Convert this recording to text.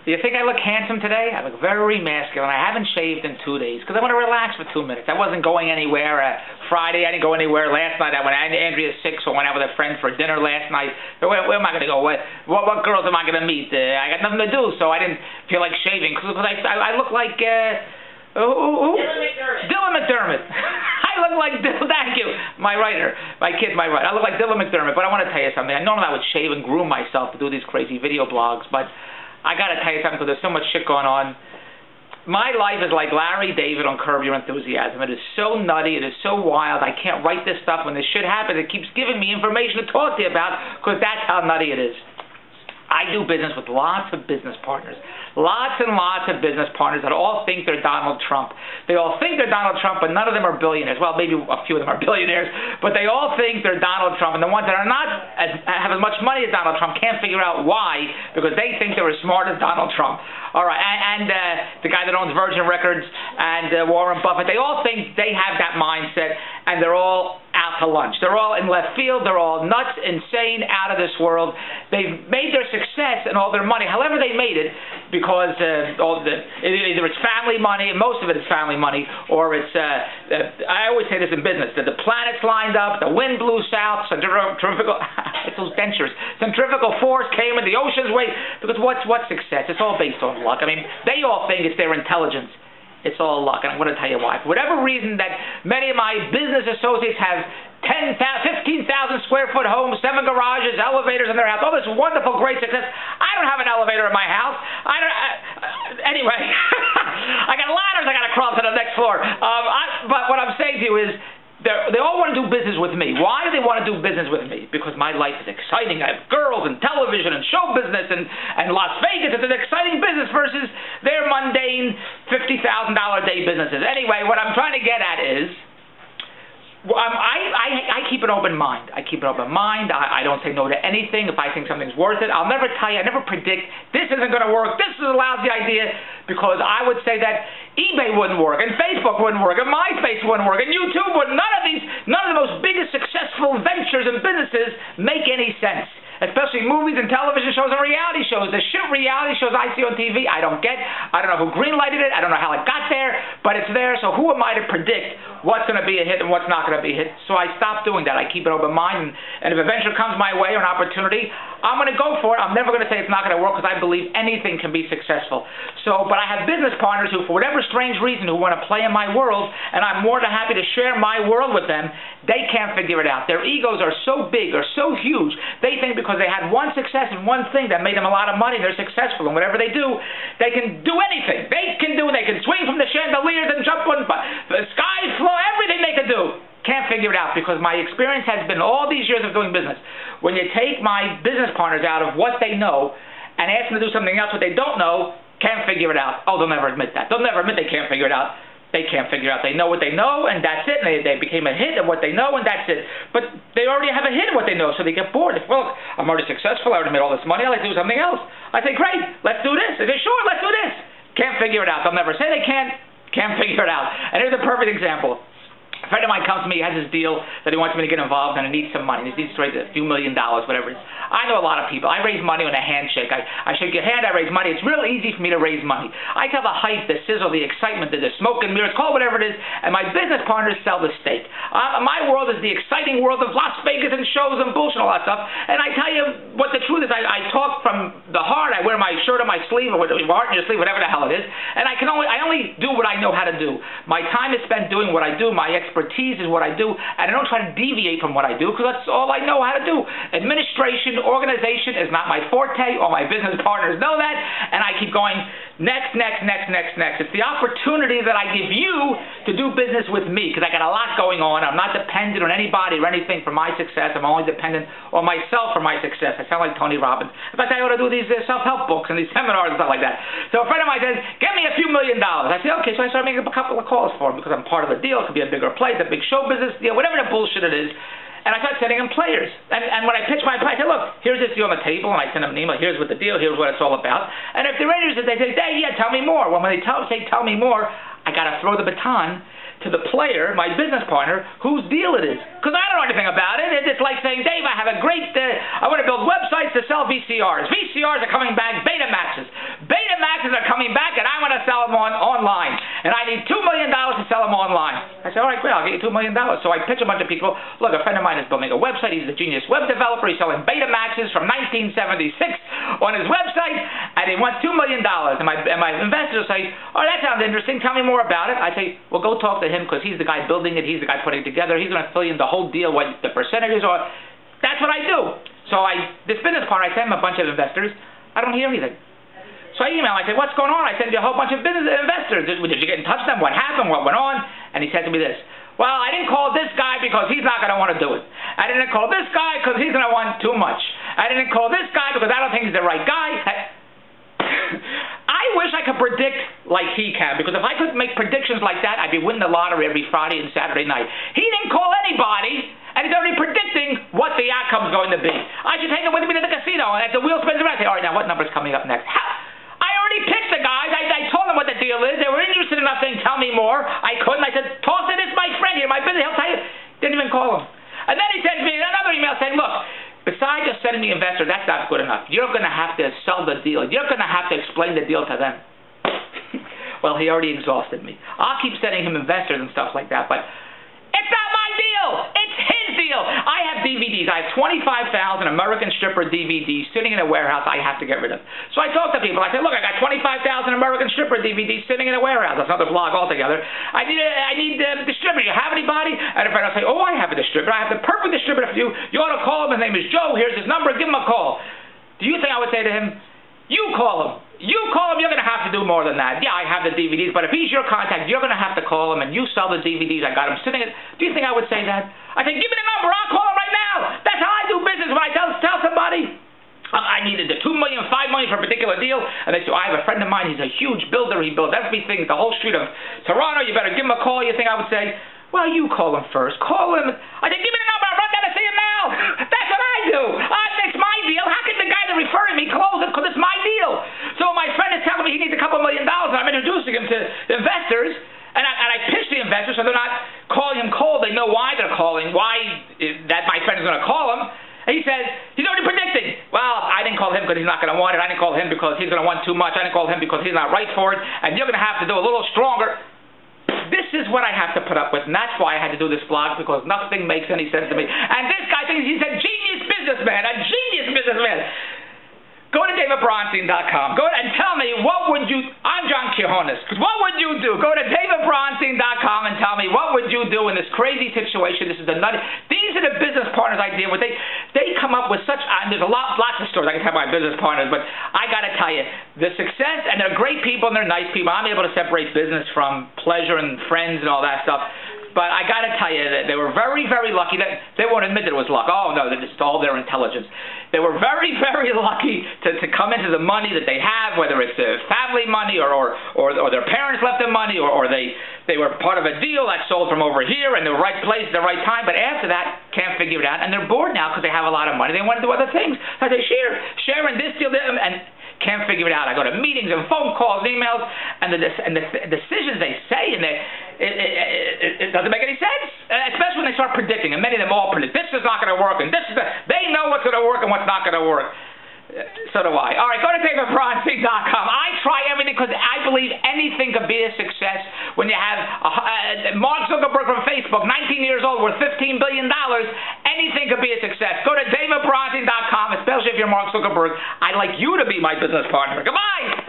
Do you think I look handsome today? I look very masculine. I haven't shaved in 2 days because I want to relax for 2 minutes. I wasn't going anywhere. Friday, I didn't go anywhere. Last night, I went. Andrea's sick, so I went out with a friend for dinner last night. Where am I going to go? What girls am I going to meet? I got nothing to do, so I didn't feel like shaving because I look like Dylan McDermott. I look like thank you, my writer, my kid, my writer. I look like Dylan McDermott. But I want to tell you something. Normally I would shave and groom myself to do these crazy video blogs, but I got to tell you something because there's so much shit going on. My life is like Larry David on Curb Your Enthusiasm. It is so nutty. It is so wild. I can't write this stuff. When this shit happens, it keeps giving me information to talk to you about because that's how nutty it is. I do business with lots of business partners. Lots and lots of business partners that all think they're Donald Trump. They all think they're Donald Trump, but none of them are billionaires. Well, maybe a few of them are billionaires, but they all think they're Donald Trump. And the ones that are not have as much money as Donald Trump can't figure out why, because they think they're as smart as Donald Trump. All right, and the guy that owns Virgin Records and Warren Buffett, they all think they have that mindset, and they're all out to lunch. They're all in left field. They're all nuts, insane, out of this world. They've made their success and all their money, however they made it, because either it's family money, and most of it is family money, or it's, I always say this in business, that the planets lined up, the wind blew south, centrifugal, it's those dentures, centrifugal force came in, the ocean's way, because what's success? It's all based on luck. I mean, they all think it's their intelligence. It's all luck, and I'm going to tell you why. For whatever reason that many of my business associates have 15,000 square foot homes, 7 garages, elevators in their house, all this wonderful, great success. I don't have an elevator in my house. Anyway, I got ladders I got to crawl to the next floor. But what I'm saying to you is, they all want to do business with me. Why do they want to do business with me? Because my life is exciting. I have girls and television and show business and Las Vegas. It's an exciting business versus their mundane $50,000 a day businesses. Anyway, what I'm trying to get at is, I keep an open mind. I keep an open mind. I don't say no to anything. If I think something's worth it, I'll never tell you. I never predict this isn't going to work. This is a lousy idea, because I would say that eBay wouldn't work, and Facebook wouldn't work, and MySpace wouldn't work, and YouTube wouldn't. None of the most biggest successful ventures and businesses make any sense. Especially movies and television shows and reality shows. The shit reality shows I see on TV, I don't get. I don't know who greenlighted it. I don't know how it got there, but it's there. So who am I to predict what's going to be a hit and what's not going to be a hit? So I stopped doing that. I keep an open mind, and if a venture comes my way or an opportunity, I'm going to go for it. I'm never going to say it's not going to work, because I believe anything can be successful. But I have business partners who, for whatever strange reason, who want to play in my world, and I'm more than happy to share my world with them. They can't figure it out. Their egos are so big or so huge. They think because they had one success in one thing that made them a lot of money, they're successful, and whatever they do, they can do anything. They can swing from the chandeliers and jump on the sky floor, everything they can do. Can't figure it out, because my experience has been all these years of doing business. When you take my business partners out of what they know and ask them to do something else what they don't know, can't figure it out. Oh, they'll never admit that. They'll never admit they can't figure it out. They can't figure it out. They know what they know, and that's it. And they became a hit at what they know, and that's it. But they already have a hit at what they know, so they get bored. Well, I'm already successful. I already made all this money. I'd like to do something else. I say, great, let's do this. They say, sure, let's do this. Can't figure it out. They'll never say they can't figure it out. And here's a perfect example. A friend of mine comes to me, he has this deal that he wants me to get involved in, and he needs some money. He needs to raise a few $1 million, whatever it is. I know a lot of people. I raise money on a handshake. I shake your hand, I raise money. It's real easy for me to raise money. I tell the hype, the sizzle, the excitement, the smoke and mirrors, call it whatever it is, and my business partners sell the steak. My world is the exciting world of Las Vegas and shows and bullshit and all that stuff, and I tell you what the truth is. I talk from the heart. I wear my shirt on my sleeve, or with your heart on your sleeve, whatever the hell it is, and I only do what I know how to do. My time is spent doing what I do. My expertise is what I do, and I don't try to deviate from what I do, because that's all I know how to do. Administration, organization is not my forte. All my business partners know that, and I keep going next. It's the opportunity that I give you to do business with me, because I got a lot going on. I'm not dependent on anybody or anything for my success. I'm only dependent on myself for my success. I sound like Tony Robbins. In fact, I ought to do these self-help books and these seminars and stuff like that. So a friend of mine says, get me a few $1 million. I say, okay. So I start making a couple of calls for him, because I'm part of a deal. It could be a bigger place, a big show business deal, whatever the bullshit it is. And I start sending him players. And when I pitch my play, I say, look, here's this deal on the table, and I send them an email. Here's what the deal, here's what it's all about. And if they're interested, they say, hey, yeah, tell me more. Well, when they say, tell me more, I got to throw the baton to the player, my business partner, whose deal it is. Because I don't know anything about it. It's like saying, Dave, I have a great, I want to build websites to sell VCRs. VCRs are coming back, Betamaxes. sell them online, and I need $2 million to sell them online. I said, all right, great, I'll get you $2 million. So I pitch a bunch of people. Look, a friend of mine is building a website. He's a genius web developer. He's selling Betamaxes from 1976 on his website, and he wants $2 million. And my investors say, oh, that sounds interesting. Tell me more about it. I say, well, go talk to him because he's the guy building it. He's the guy putting it together. He's going to fill you in the whole deal, what the percentages are. That's what I do. So this business partner, I send him a bunch of investors. I don't hear anything. So I email him. I said, what's going on? I sent you a whole bunch of business investors. Did you get in touch with them? What happened? What went on? And he said to me this. Well, I didn't call this guy because he's not going to want to do it. I didn't call this guy because he's going to want too much. I didn't call this guy because I don't think he's the right guy. I wish I could predict like he can, because if I could make predictions like that, I'd be winning the lottery every Friday and Saturday night. He didn't call anybody, and he's already predicting what the outcome's going to be. I should take him with me to the casino, and as the wheel spins around, I say, all right, now what number's coming up next? I already picked the guys. I told them what the deal is. They were interested enough saying, tell me more. I couldn't. I said, talk to this my friend here, my business. He'll tell you. Didn't even call him. And then he sends me another email saying, look, besides just sending the investor, that's not good enough. You're going to have to sell the deal. You're going to have to explain the deal to them. Well, he already exhausted me. I'll keep sending him investors and stuff like that, but it's not my deal. It's his deal. I have DVDs. I have 25,000 American Stripper DVDs sitting in a warehouse I have to get rid of. So I talk to people. I say, look, I got 25,000 American Stripper DVDs sitting in a warehouse. That's another blog altogether. I need a distributor. You have anybody? And a friend will say, oh, I have a distributor. I have the perfect distributor for you. You ought to call him. His name is Joe. Here's his number. Give him a call. Do you think I would say to him, you call him. You call him, you're going to have to do more than that. Yeah, I have the DVDs, but if he's your contact, you're going to have to call him, and you sell the DVDs. I got him sitting at... Do you think I would say that? I say, give me the number, I'll call him right now. That's how I do business. When I tell somebody, I needed the $2 million, $5 million for a particular deal, and they say, I have a friend of mine, he's a huge builder, he builds everything, the whole street of Toronto, you better give him a call. You think I would say, well, you call him first. Call him. I say, give me the number, I'll run down to see him now. That's what I do. It's my deal. How can the guy that referring me close it? Because it's my deal. So my friend is telling me he needs a couple $1 million, and I'm introducing him to investors, and I pitch the investors so they're not calling him cold. They know why they're calling, that my friend is going to call him. And he says, he's already predicting. Well, I didn't call him because he's not going to want it. I didn't call him because he's going to want too much. I didn't call him because he's not right for it. And you're going to have to do a little stronger. This is what I have to put up with, and that's why I had to do this blog, because nothing makes any sense to me. And this guy thinks he's a genius businessman, a genius businessman. Go to davidbronstein.com. Go and tell me, what would you... I'm John Quejones. What would you do? Go to davidbronstein.com and tell me, what would you do in this crazy situation? This is the nutty... These are the business partners I deal with. They come up with such... there's lots of stories I can tell my business partners, but I got to tell you, the success, and they're great people and they're nice people. I'm able to separate business from pleasure and friends and all that stuff. But I got to tell you that they were very, very lucky. That they won't admit that it was luck. Oh, no, it's all their intelligence. They were very, very lucky to come into the money that they have, whether it's family money or their parents left them money, or they were part of a deal that sold from over here in the right place at the right time. But after that, can't figure it out. And they're bored now because they have a lot of money. They want to do other things. So they share in this deal, and can't figure it out. I go to meetings and phone calls, emails, and the decisions they say, and it doesn't make any sense, especially when they start predicting, and many of them all predict, this is not going to work, and they know what's going to work and what's not going to work. So do I. All right, go to davidbronstein.com. I try everything because I believe anything could be a success when you have Mark Zuckerberg from Facebook, 19 years old, worth $15 billion. Anything could be a success. Go to davidbronstein.com, especially if you're Mark Zuckerberg. I'd like you to be my business partner. Goodbye.